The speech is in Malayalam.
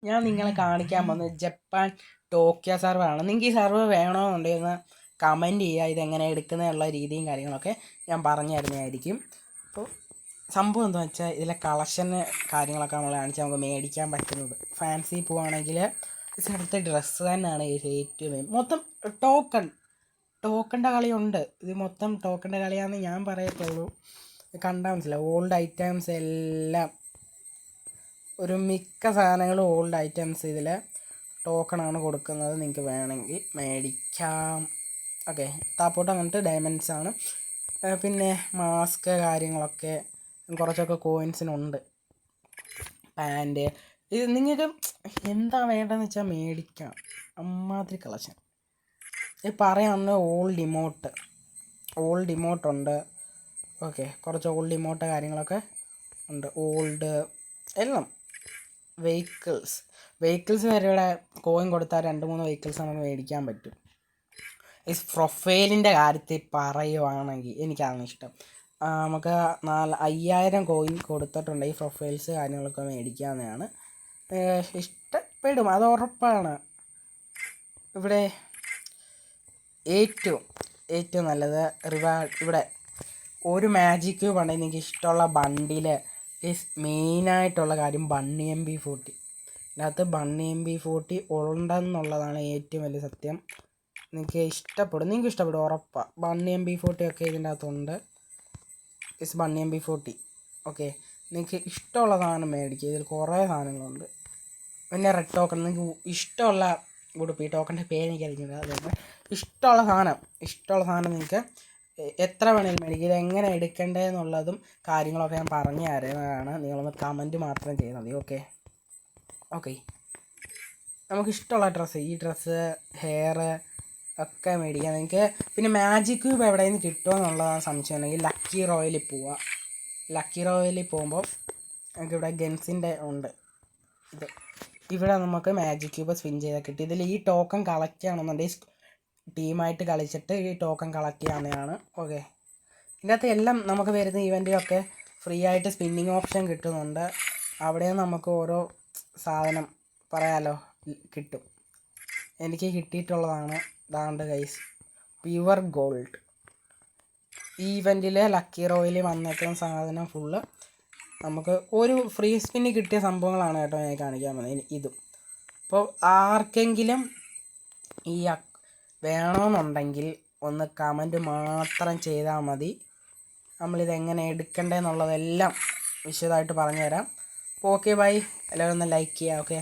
ഞാൻ നിങ്ങളെ കാണിക്കാൻ പോകുന്നത് ജപ്പാൻ ടോക്കിയോ സർവറാണ്. നിങ്ങൾക്ക് ഈ സർവർ വേണമെന്നുണ്ടെങ്കിൽ ഒന്ന് കമൻറ്റ് ചെയ്യുക. ഇതെങ്ങനെ എടുക്കുന്നതിനുള്ള രീതിയും കാര്യങ്ങളൊക്കെ ഞാൻ പറഞ്ഞു തരുന്നതായിരിക്കും. അപ്പോൾ സംഭവം എന്താണെന്ന് വെച്ചാൽ ഇതിലെ കളക്ഷന് കാര്യങ്ങളൊക്കെ നമ്മൾ കാണിച്ചാൽ നമുക്ക് മേടിക്കാൻ പറ്റുന്നത്. ഫാൻസി പോവുകയാണെങ്കിൽ ഇതിനടുത്ത ഡ്രസ്സ് തന്നെയാണ് ഏറ്റവും മൊത്തം ടോക്കണിൻ്റെ കളിയുണ്ട്. ഇത് മൊത്തം ടോക്കണിൻ്റെ കളിയാണെന്ന് ഞാൻ പറയത്തുള്ളൂ. കണ്ടാൽ മനസ്സിലാവും. ഓൾഡ് ഐറ്റംസ് എല്ലാം ഒരു മിക്ക സാധനങ്ങളും ഓൾഡ് ഐറ്റംസ് ഇതിൽ ടോക്കണാണ് കൊടുക്കുന്നത്. നിങ്ങൾക്ക് വേണമെങ്കിൽ മേടിക്കാം. ഓക്കെ, താപ്പോട്ട് അങ്ങനത്തെ ഡയമണ്ട്സ് ആണ്. പിന്നെ മാസ്ക് കാര്യങ്ങളൊക്കെ കുറച്ചൊക്കെ കോയിൻസിനുണ്ട്. പാൻറ്റ് ഇത് നിങ്ങൾക്ക് എന്താ വേണ്ടതെന്ന് വെച്ചാൽ മേടിക്കാം. അമ്മാതിരി കളക്ഷൻ. ഇത് പറയാവുന്ന ഓൾഡ് ഇമോട്ടുണ്ട്. ഓക്കെ, കുറച്ച് ഓൾഡ് ഇമോട്ട് കാര്യങ്ങളൊക്കെ ഉണ്ട്. ഓൾഡ് എല്ലാം വെഹിക്കിൾസ് വരെ ഇവിടെ കോയിൻ കൊടുത്താൽ 2-3 വെഹിക്കിൾസ് നമുക്ക് മേടിക്കാൻ പറ്റും. ഈ പ്രൊഫൈലിൻ്റെ കാര്യത്തിൽ പറയുവാണെങ്കിൽ എനിക്കാണ് ഇഷ്ടം. നമുക്ക് 5000 കോയിൻ കൊടുത്തിട്ടുണ്ട്. ഈ പ്രൊഫൈൽസ് കാര്യങ്ങളൊക്കെ മേടിക്കാവുന്നതാണ്. ഇഷ്ടപ്പെടും, അത് ഉറപ്പാണ്. ഇവിടെ ഏറ്റവും നല്ലത് ഇവിടെ ഒരു മാജിക് ക്യൂബ് ഉണ്ടെങ്കിൽ നിങ്ങൾക്ക് ഇഷ്ടമുള്ള ബണ്ടിൽ മെയിനായിട്ടുള്ള കാര്യം ബണ്ണി MP40. ഇതിനകത്ത് ബണ്ണി MP40 ഉണ്ടെന്നുള്ളതാണ് ഏറ്റവും വലിയ സത്യം. നിങ്ങൾക്ക് ഇഷ്ടപ്പെടും ഉറപ്പാണ്. ബണ്ണി MP40 ഒക്കെ ഇതിൻ്റെ അകത്തുണ്ട്. Bunny MP40. ഓക്കെ, നിങ്ങൾക്ക് ഇഷ്ടമുള്ള സാധനം മേടിക്കുക. ഇതിൽ കുറേ സാധനങ്ങളുണ്ട്. പിന്നെ റെഡ് ടോക്കൺ, നിങ്ങൾക്ക് ഇഷ്ടമുള്ള ഉടുപ്പ്, ഈ ടോക്കണിൻ്റെ പേര് എനിക്ക് അറിയില്ല. അതുകൊണ്ട് ഇഷ്ടമുള്ള സാധനം നിങ്ങൾക്ക് എത്ര വേണമെങ്കിലും മേടിക്കുക. ഇത് എങ്ങനെ എടുക്കേണ്ടതെന്നുള്ളതും കാര്യങ്ങളൊക്കെ ഞാൻ പറഞ്ഞു തരുന്നതാണ്. നിങ്ങളൊന്ന് കമൻറ്റ് മാത്രം ചെയ്താൽ മതി. ഓക്കെ, നമുക്കിഷ്ടമുള്ള ഈ ഡ്രസ്സ് ഹെയർ ഒക്കെ മേടിക്കാം നിങ്ങൾക്ക്. പിന്നെ മാജിക് ക്യൂബ് എവിടെ നിന്ന് കിട്ടുമെന്നുള്ളതാണ് സംശയം ഉണ്ടെങ്കിൽ ലക്കി റോയലിൽ പോവുക. ലക്കി റോയലിൽ പോകുമ്പോൾ നമുക്കിവിടെ ഗൺസിൻ്റെ ഉണ്ട്. ഇവിടെ നമുക്ക് മാജിക് ക്യൂബ് സ്പിൻ ചെയ്താൽ കിട്ടി. ഇതിൽ ഈ ടോക്കൺ കളക്ട് ചെയ്യണമെന്നുണ്ടെങ്കിൽ ടീമായിട്ട് കളിച്ചിട്ട് ഈ ടോക്കൺ കളക്ട് ചെയ്യാവുന്നതാണ്. ഓക്കെ, ഇതിനകത്ത് എല്ലാം നമുക്ക് വരുന്ന ഇവൻറ്റിലൊക്കെ ഫ്രീ ആയിട്ട് സ്പിന്നിങ് ഓപ്ഷൻ കിട്ടുന്നുണ്ട്. അവിടെ നമുക്ക് ഓരോ സാധനം പറയാലോ കിട്ടും. എനിക്ക് കിട്ടിയിട്ടുള്ളതാണ് ദാണ്ട് ഗൈസ്, പ്യുവർ ഗോൾഡ്. ഈ ഇവൻറ്റിൽ ലക്കി റോയിൽ വന്നേക്കുന്ന സാധനം ഫുള്ള് നമുക്ക് ഒരു ഫ്രീ സ്പിന്ന് കിട്ടിയ സംഭവങ്ങളാണ് കേട്ടോ ഞാൻ കാണിക്കാൻ പോകുന്നത്. ഇതും അപ്പോൾ ആർക്കെങ്കിലും ഈ വേണമെന്നുണ്ടെങ്കിൽ ഒന്ന് കമൻറ്റ് മാത്രം ചെയ്താൽ മതി. നമ്മളിതെങ്ങനെ എടുക്കേണ്ടതെന്നുള്ളതെല്ലാം വിശദമായിട്ട് പറഞ്ഞു തരാം. അപ്പോൾ ഓക്കെ ബൈ, എല്ലാവരും ഒന്ന് ലൈക്ക് ചെയ്യുക. ഓക്കെ.